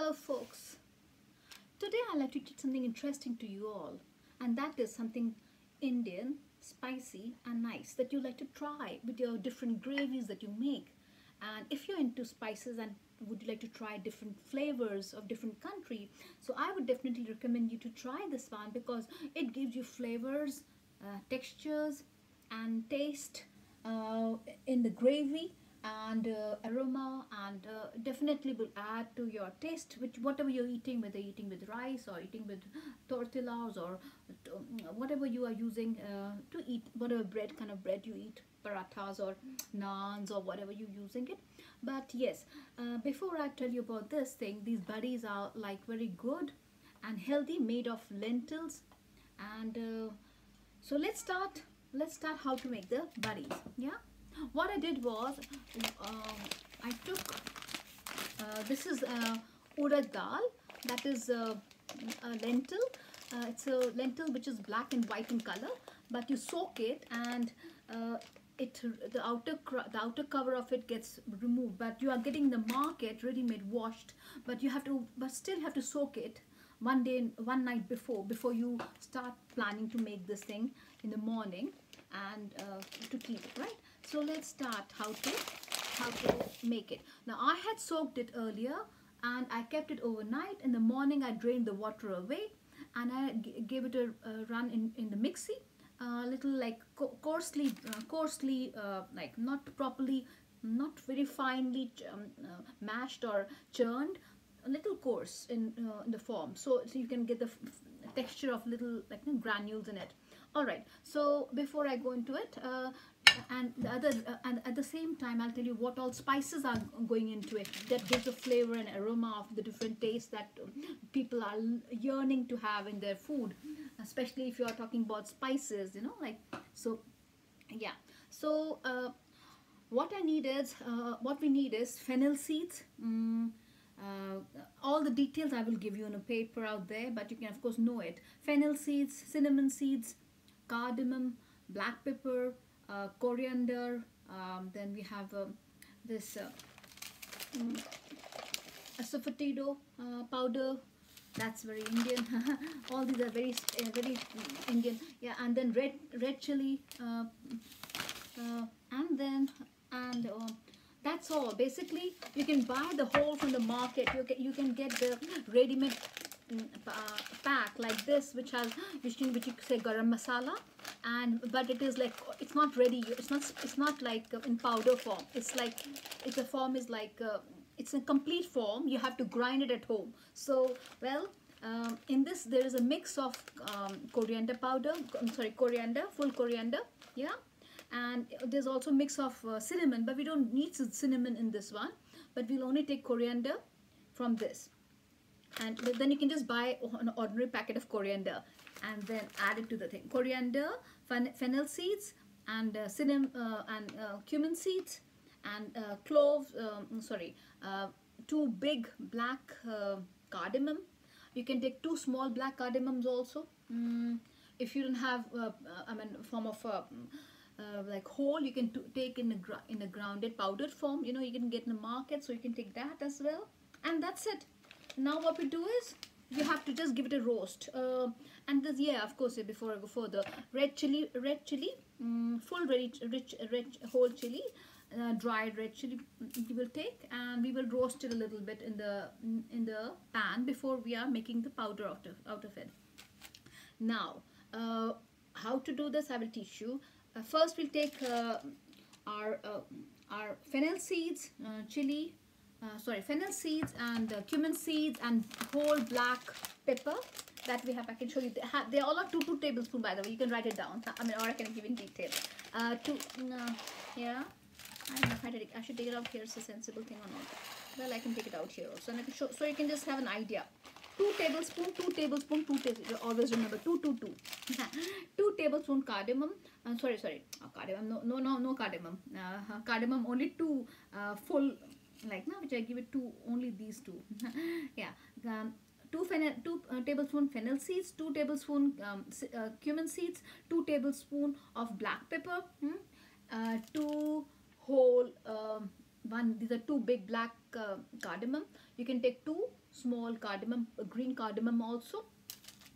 Hello folks, today I'd like to teach something interesting to you all, and that is something Indian, spicy and nice that you like to try with your different gravies that you make. And if you're into spices and would you like to try different flavors of different country, so I would definitely recommend you to try this one because it gives you flavors, textures and taste uh, in the gravy and aroma, and definitely will add to your taste which whatever you're eating, whether eating with rice or eating with tortillas or whatever you are using to eat, whatever bread kind of bread you eat, parathas or naans or whatever you're using it. But yes, before I tell you about this thing, these buddies are like very good and healthy, made of lentils. And so let's start how to make the buddies. Yeah, what I did was I took this is urad dal, that is a lentil. It's a lentil which is black and white in color, but you soak it and it the outer cover of it gets removed, but you are getting the market ready made washed, but you have to but still have to soak it one night before you start planning to make this thing in the morning and to keep it, right? So let's start how to make it. Now I had soaked it earlier and I kept it overnight. In the morning I drained the water away and I gave it a run in the mixie, a little like coarsely, like not properly, not very finely mashed or churned, a little coarse in the form, so you can get the texture of little like granules in it. All right, so before I go into it, and at the same time I'll tell you what all spices are going into it that gives a flavor and aroma of the different tastes that people are yearning to have in their food, especially if you are talking about spices, like. So yeah, so what we need is fennel seeds. All the details I will give you on a paper out there, but you can of course know it. Fennel seeds, cinnamon seeds, cardamom, black pepper, coriander. Then we have this asafoetida powder. That's very Indian. All these are very Indian. Yeah, and then red chili, and then and that's all. Basically, you can buy the whole from the market. You can get the ready-made pack like this, which you say garam masala, but it is like it's not ready. It's not like in powder form. It's like it's a form is like it's a complete form. You have to grind it at home. So well. In this there is a mix of coriander powder, coriander, full coriander, yeah, and there's also a mix of cinnamon, but we don't need cinnamon in this one, but we'll only take coriander from this. And then you can just buy an ordinary packet of coriander and then add it to the thing. Coriander, fennel seeds, and cinnamon and cumin seeds, and cloves, two big black cardamom. You can take two small black cardamoms also. If you don't have form of like whole, you can take in a grounded powdered form, you can get in the market, so you can take that as well. And that's it. Now what we do is you have to just give it a roast, and this, yeah, of course, before I go further, red chili, full rich whole chili, dried red chili we will take, and we will roast it a little bit in the pan before we are making the powder out of it. Now how to do this I will teach you. First we'll take our fennel seeds, fennel seeds and cumin seeds and whole black pepper that we have. I can show you. They all are 2 tablespoons, by the way. You can write it down. Or I can give in detail. Yeah. I don't know if I should take it out here. It's a sensible thing or not. Well, I can take it out here also, and I can show, so you can just have an idea. 2 tablespoons. Always remember 2. 2 tablespoons cardamom. Cardamom. No cardamom. Cardamom only 2 full. Like now, which I give it 2. Only these 2. Yeah. 2 tablespoon fennel seeds, 2 tablespoon cumin seeds, 2 tablespoon of black pepper, 2 whole these are two big black cardamom. You can take two small cardamom, green cardamom also.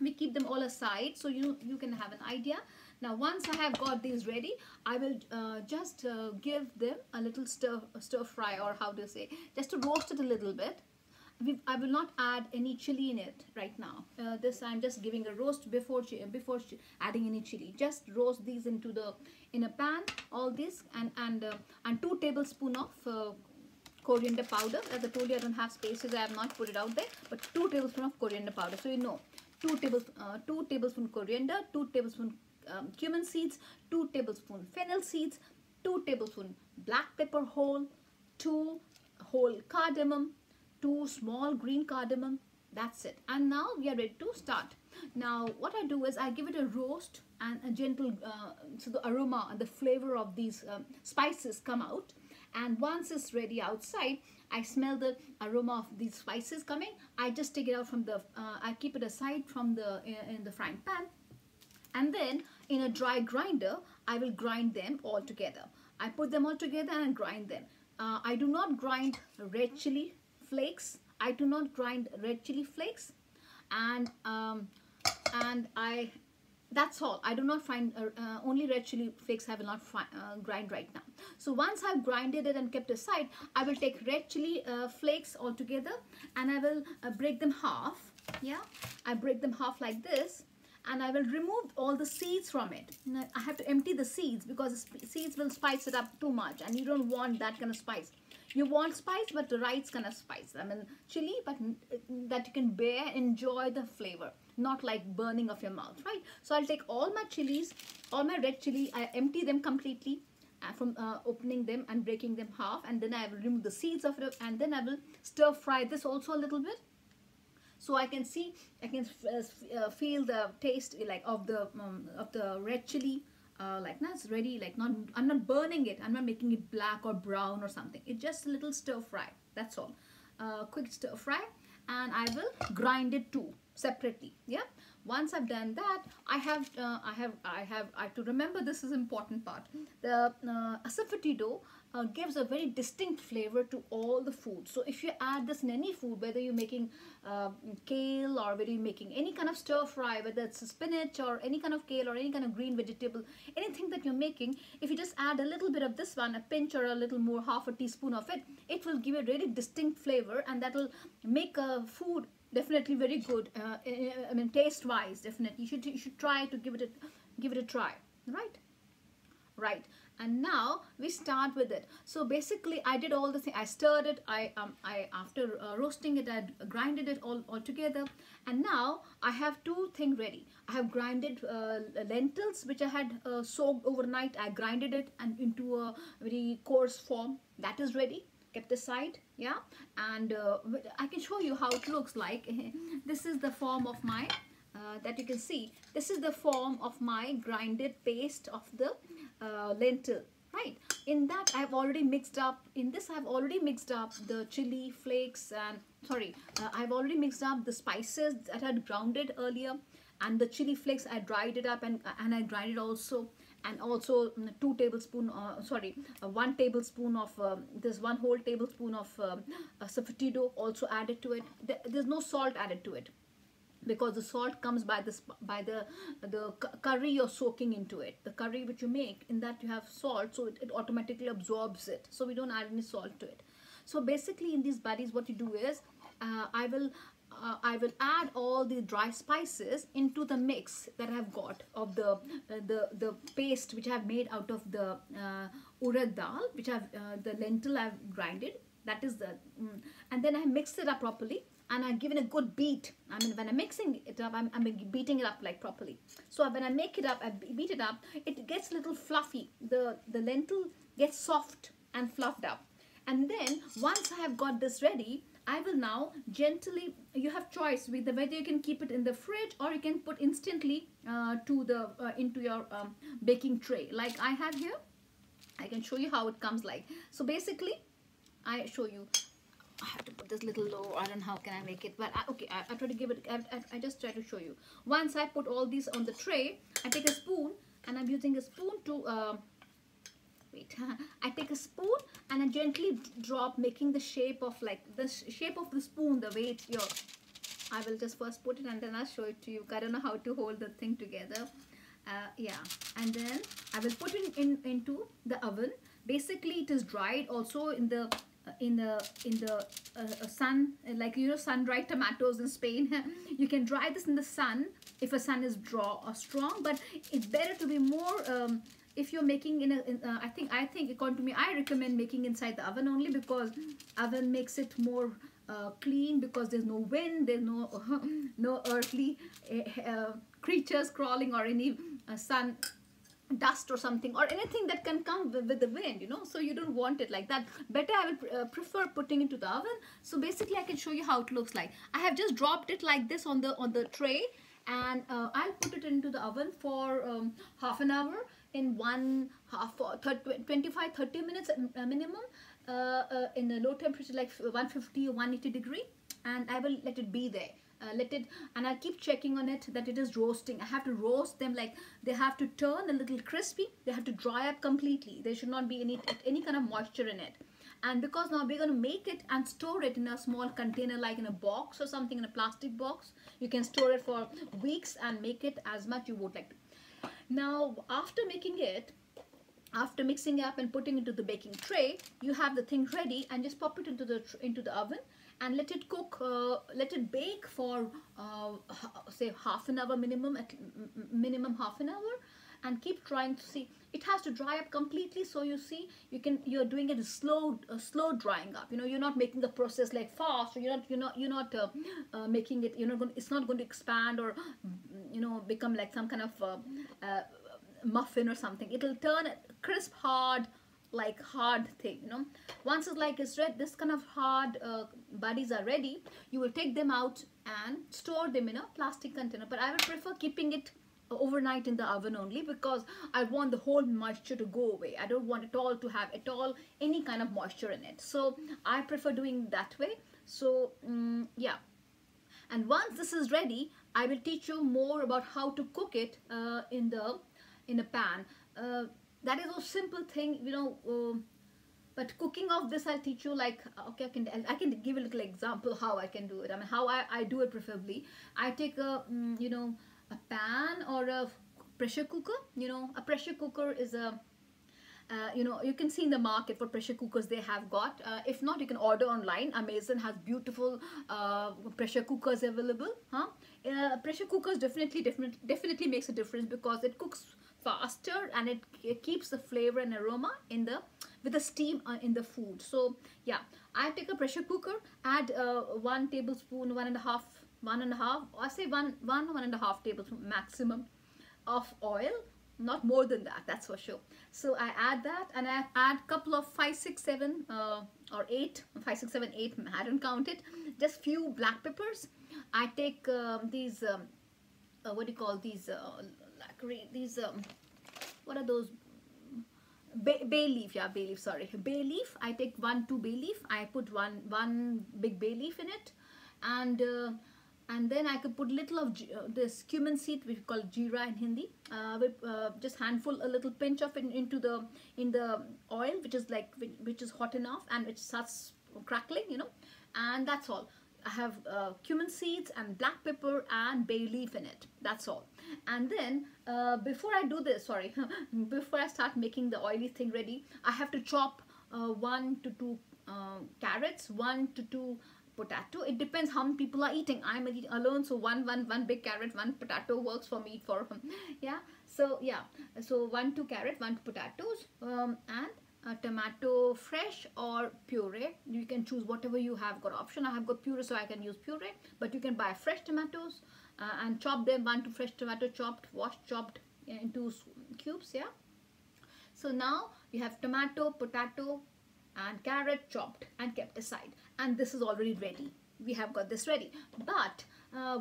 We keep them all aside so you can have an idea. Now once I have got these ready, I will just give them a little stir fry, or how to say, just to roast it a little bit. I will not add any chili in it right now. This I'm just giving a roast before adding any chili. Just roast these in a pan, all this, and 2 tablespoons of coriander powder. As I told you, I don't have spaces, I have not put it out there, but 2 tablespoons of coriander powder. So 2 tablespoon coriander, 2 tablespoon cumin seeds, 2 tablespoon fennel seeds, 2 tablespoon black pepper whole, 2 whole cardamom, 2 small green cardamom. That's it. And now we are ready to start. Now what I do is I give it a roast and a gentle so the aroma and the flavor of these spices come out. And once it's ready outside, I smell the aroma of these spices coming. I just take it out from the I keep it aside from in the frying pan, and then in a dry grinder I will grind them all together. I put them all together and grind them. I do not grind red chili flakes. I do not grind red chili flakes, and that's all. I do not find only red chili flakes I will not grind right now. So once I've grinded it and kept aside, I will take red chili flakes all together and I will break them half. Yeah, I break them half like this, and I will remove all the seeds from it. Now, I have to empty the seeds because the seeds will spice it up too much, and you don't want that kind of spice. You want spice, but the right kind of spice. I mean chili, but that you can bear, enjoy the flavor, not like burning of your mouth, right? So I'll take all my chilies, all my red chili, I empty them completely from opening them and breaking them half, and then I will remove the seeds of it, and then I will stir fry this also a little bit, so I can see, I can feel the taste like of the red chili. Like now it's ready, like I'm not burning it, I'm not making it black or brown or something. It's just a little stir fry, that's all. Quick stir fry, and I will grind it too separately. Yeah, once I've done that, I have to remember, this is important part. The asafoetida gives a very distinct flavor to all the food. So if you add this in any food, whether you're making kale, or whether you're making any kind of stir fry, whether it's spinach or any kind of kale or any kind of green vegetable, anything that you're making, if you just add a little bit of this one, a pinch or a little more, half a teaspoon of it, it will give a really distinct flavor, and that will make a food definitely very good. I mean taste wise, definitely you should try to give it a try, right. And now we start with it. So basically I did all the thing. I stirred it, I after roasting it, I grinded it all together, and now I have 2 things ready. I have grinded lentils which I had soaked overnight. I grinded it and into a very coarse form. That is ready, kept aside. Yeah, and I can show you how it looks like. This is the form of my that you can see. This is the form of my grinded paste of the lentil, right? In that I've already mixed up, I've already mixed up the chili flakes, and I've already mixed up the spices that I had grounded earlier, and the chili flakes I dried it up and I dried it also, and also 1 tablespoon of this 1 whole tablespoon of asafoetida also added to it. There's no salt added to it, because the salt comes by the curry you're soaking into it. The curry which you make, in that you have salt, so it automatically absorbs it, so we don't add any salt to it. So basically in these buddies, what you do is I will add all the dry spices into the mix that I've got of the paste which I've made out of the urad dal, which the lentil I've grinded. That is and then I mixed it up properly, and I've given a good beat. I mean, when I'm mixing it up, I'm beating it up like properly. So when I make it up, I beat it up, it gets a little fluffy. The lentil gets soft and fluffed up. And then once I have got this ready, I will now gently, you have choice with whether you can keep it in the fridge or you can put instantly into your baking tray like I have here. I can show you how it comes like. So basically, I show you. I have to put this little low. I don't know how can I make it, but okay, I try to give it. I just try to show you. Once I put all these on the tray, I take a spoon, and I'm using a spoon to wait, I take a spoon and I gently drop, making the shape of like the shape of the spoon, the way it's your. I will just first put it and then I'll show it to you. I don't know how to hold the thing together. Yeah, and then I will put it into the oven. Basically, it is dried also in the sun, like you know, sun-dried tomatoes in Spain. You can dry this in the sun if a sun is strong, but it's better to be more. If you're making I think according to me, I recommend making inside the oven only, because oven makes it more clean, because there's no wind, there's no no earthly creatures crawling, or any sun dust or something, or anything that can come with the wind, you know. So you don't want it like that. Better I will prefer putting into the oven. So basically I can show you how it looks like. I have just dropped it like this on the tray, and I'll put it into the oven for half an hour in 25-30 minutes minimum, in a low temperature like 150 or 180 degree, and I will let it be there. Let it, and I keep checking on it that it is roasting. I have to roast them, like they have to turn a little crispy, they have to dry up completely, there should not be any kind of moisture in it. And because now we're going to make it and store it in a small container, like in a box or something, in a plastic box, you can store it for weeks and make it as much you would like to. Now after making it, after mixing up and putting into the baking tray, you have the thing ready, and just pop it into the oven and let it cook, let it bake for say half an hour minimum, minimum half an hour, and keep trying to see. It has to dry up completely, so you see you're doing it slow drying up. You know, you're not making the process like fast, or you're not making it. It's not going to expand, or you know, become like some kind of muffin or something. It'll turn crisp, hard, like hard thing, you know. Once it's like it's red, this kind of hard buddies are ready, you will take them out and store them in a plastic container. But I would prefer keeping it overnight in the oven only, because I want the whole moisture to go away. I don't want it all to have any kind of moisture in it, so I prefer doing that way. So yeah, and once this is ready, I will teach you more about how to cook it in a pan. That is a simple thing, you know. But cooking of this, I'll teach you, like, okay, I can give a little example how I can do it. I mean, how I do it preferably. I take a you know, a pan or a pressure cooker. You know, a pressure cooker is a you know, you can see in the market for pressure cookers they have got. If not, you can order online. Amazon has beautiful pressure cookers available. Pressure cookers definitely makes a difference, because it cooks faster, and it keeps the flavor and aroma with the steam in the food. So yeah, I take a pressure cooker, add 1 tablespoon, one and a half, I say one and a half tablespoon maximum of oil, not more than that, that's for sure. So I add that, and I add couple of 5, 6, 7 or 8, 5, 6, 7, 8, I don't count it, just few black peppers. I take these what do you call these what are those, bay leaf, yeah, bay leaf, sorry, bay leaf. I take 1, 2 bay leaf. I put one big bay leaf in it, and then I could put little of this cumin seed, which we call jeera in Hindi, with just handful, a little pinch of it in the oil, which is hot enough, and it starts crackling, you know, and that's all. I have cumin seeds and black pepper and bay leaf in it. That's all. And then before I do this, sorry, before I start making the oily thing ready, I have to chop 1 to 2 carrots, 1 to 2 potato. It depends how many people are eating. I'm eating alone, so one big carrot, 1 potato works for me. Yeah. So yeah, so 1, 2 carrot, 1 potatoes, and tomato fresh or puree. You can choose whatever you have got option. I have got puree, so I can use puree, but you can buy fresh tomatoes and chop them. 1 to fresh tomato, chopped, washed, chopped into cubes. Yeah. So now we have tomato, potato and carrot chopped and kept aside, and this is already ready. We have got this ready. But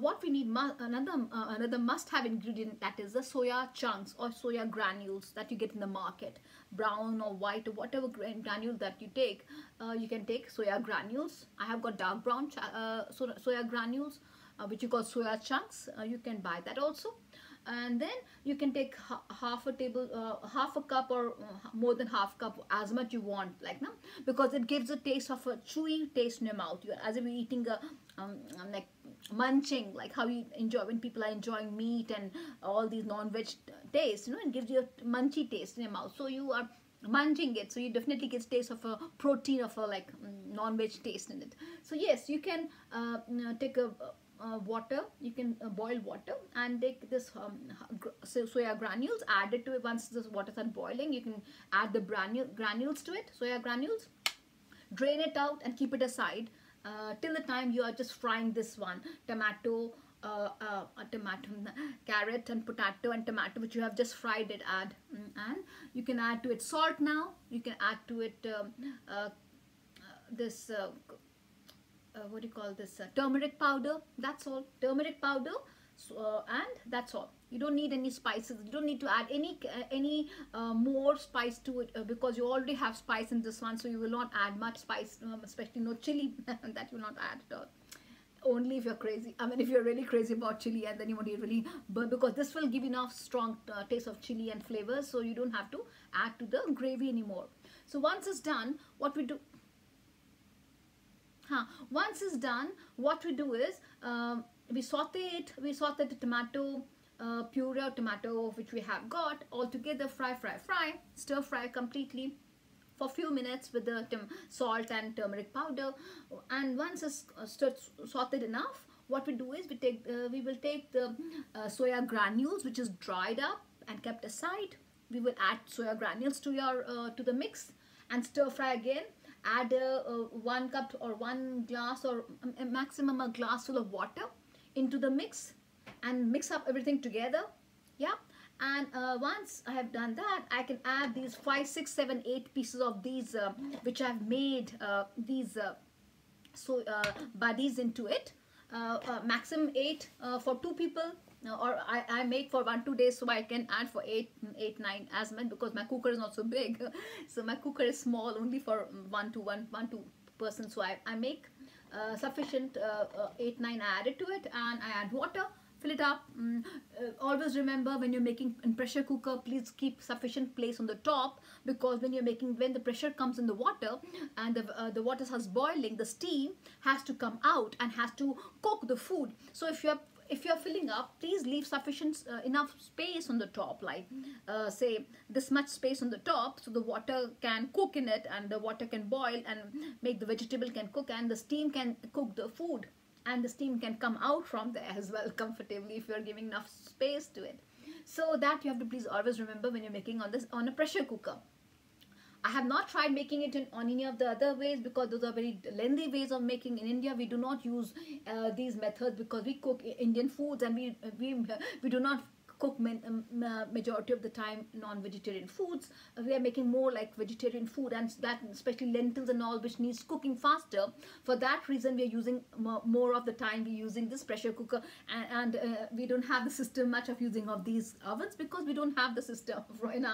what we need, another must-have ingredient, that is the soya chunks or soya granules that you get in the market, brown or white or whatever granule that you take. You can take soya granules. I have got dark brown soya granules, which you call soya chunks. You can buy that also. and then you can take half a cup, or more than half cup, as much you want, like, no, because it gives a taste of a chewy taste in your mouth. You, as if you're eating a like munching, like how you enjoy when people are enjoying meat and all these non-veg taste, you know, it gives you a munchy taste in your mouth, so you are munching it, so you definitely get taste of a protein, of a like non-veg taste in it. So yes, you can take a water, you can boil water, and take this soya granules, add it to it. Once this water starts boiling, you can add the granules to it, soya granules, drain it out and keep it aside till the time you are just frying this one tomato, carrot and potato and tomato, which you have just fried it. And you can add to it salt. Now you can add to it this what do you call this, turmeric powder. That's all, turmeric powder. So, and that's all. You don't need any spices. You don't need to add any more spice to it, because you already have spice in this one, so you will not add much spice, especially no chili. That you will not add at all. Only if you're crazy. I mean, if you're really crazy about chili, and then you want to really burn, because this will give enough strong taste of chili and flavors, so you don't have to add to the gravy anymore. So once it's done, what we do? Once it's done, what we do is we saute it. We saute the tomato puree or tomato which we have got all together. Fry, stir fry completely for a few minutes with the salt and turmeric powder. And once it's sauteed enough, what we do is we will take the soya granules, which is dried up and kept aside. We will add soya granules to your to the mix and stir fry again. Add 1 cup or 1 glass, or a maximum a glass full of water into the mix, and mix up everything together. Yeah. And once I have done that, I can add these 5, 6, 7, 8 pieces of these which I've made these buddies into it. Maximum 8 for 2 people, or I make for 1-2 days, so I can add for 8, 9 as much, because my cooker is not so big. So my cooker is small, only for 1 to person. So I make sufficient 8, 9 added to it, and I add water, fill it up. Always remember, when you're making in pressure cooker, please keep sufficient place on the top, because when the pressure comes in the water and the water starts boiling, the steam has to come out and has to cook the food. So if you're filling up, please leave sufficient enough space on the top, like say this much space on the top, so the water can cook in it, and the water can boil and make the vegetable can cook, and the steam can cook the food, and the steam can come out from there as well comfortably if you're giving enough space to it. So that you have to please always remember when you're making on a pressure cooker. I have not tried making it on any of the other ways, because those are very lengthy ways of making. In India, we do not use these methods, because we cook Indian foods, and we do not cook majority of the time non-vegetarian foods. We are making more like vegetarian food, and that especially lentils and all, which needs cooking faster. For that reason, we are using more of the time we're using this pressure cooker, and we don't have the system much of using of these ovens, because we don't have the system in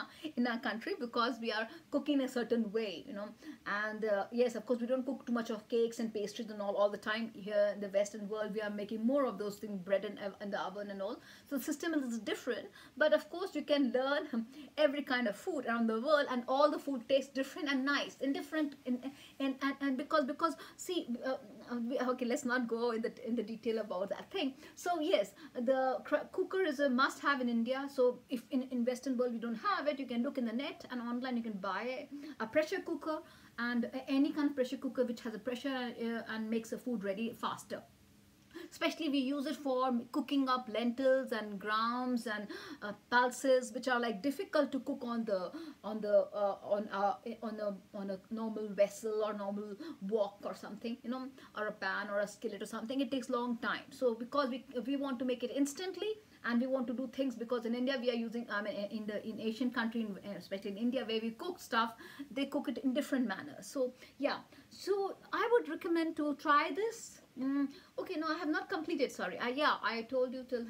our country, because we are cooking a certain way, you know. And yes, of course, we don't cook too much of cakes and pastries and all the time. Here in the Western world, we are making more of those things, bread in the oven and all. So the system is different. But of course, you can learn every kind of food around the world, and all the food tastes different and nice and different. And because see, okay, let's not go in the detail about that thing. So yes, the cooker is a must-have in India. So if in Western world you don't have it, you can look in the net, and online you can buy a pressure cooker, and any kind of pressure cooker which has a pressure and makes the food ready faster. Especially we use it for cooking up lentils and grams and pulses, which are like difficult to cook on a normal vessel or normal wok or something, you know, or a pan or a skillet or something. It takes long time. So because we want to make it instantly, and we want to do things, because in India we are using, I mean, in Asian country, especially in India, where we cook stuff, they cook it in different manners. So yeah, so I would recommend to try this. Okay, no, I have not completed, sorry. I told you till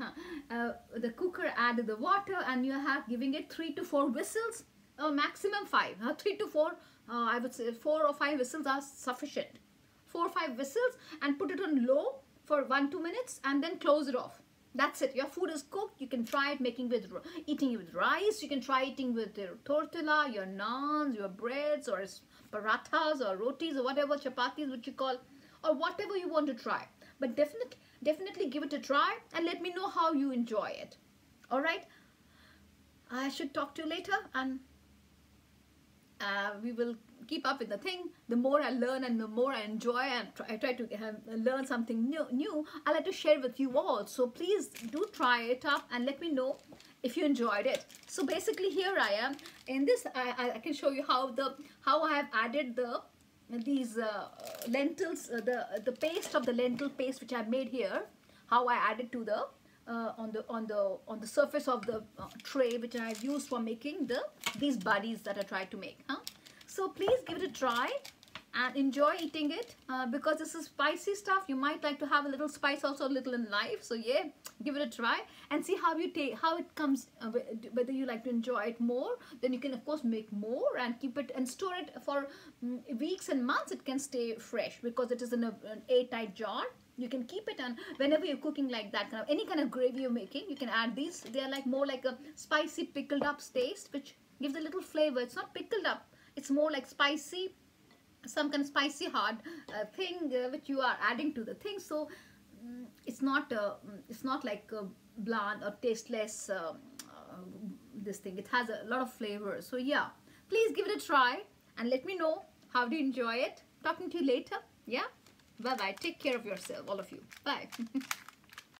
the cooker added the water, and you have giving it 3 to 4 whistles, maximum 5. 3 to 4, I would say 4 or 5 whistles are sufficient. 4 or 5 whistles, and put it on low for 1-2 minutes, and then close it off. That's it. Your food is cooked. You can try it eating it with rice. You can try eating with your tortilla, your naans, your breads, or parathas, or rotis, or whatever, chapatis, which you call, or whatever you want to try. But definitely give it a try and let me know how you enjoy it. All right. I should talk to you later, and we will keep up with the thing. The more I learn and the more I enjoy and I try to learn something new, I like to share with you all. So please do try it up and let me know if you enjoyed it. So basically here I am. In this, I can show you how I have added these lentils, the paste of the lentil paste which I made here. How I added to the on the surface of the tray which I have used for making these buddies that I tried to make. So please give it a try and enjoy eating it, because this is spicy stuff. You might like to have a little spice also a little in life. So yeah, give it a try and see how it comes, whether you like to enjoy it more. Then you can of course make more and keep it and store it for weeks and months. It can stay fresh because it is in an airtight jar. You can keep it, and whenever you're cooking like that kind of any kind of gravy you're making, you can add these. They are like more like a spicy pickled up taste, which gives a little flavor. It's not pickled up, it's more like spicy, some kind of spicy hard thing which you are adding to the thing. So it's not like bland or tasteless this thing. It has a lot of flavor. So yeah, please give it a try and let me know how do you enjoy it. Talking to you later. Yeah, bye bye. Take care of yourself, all of you. Bye.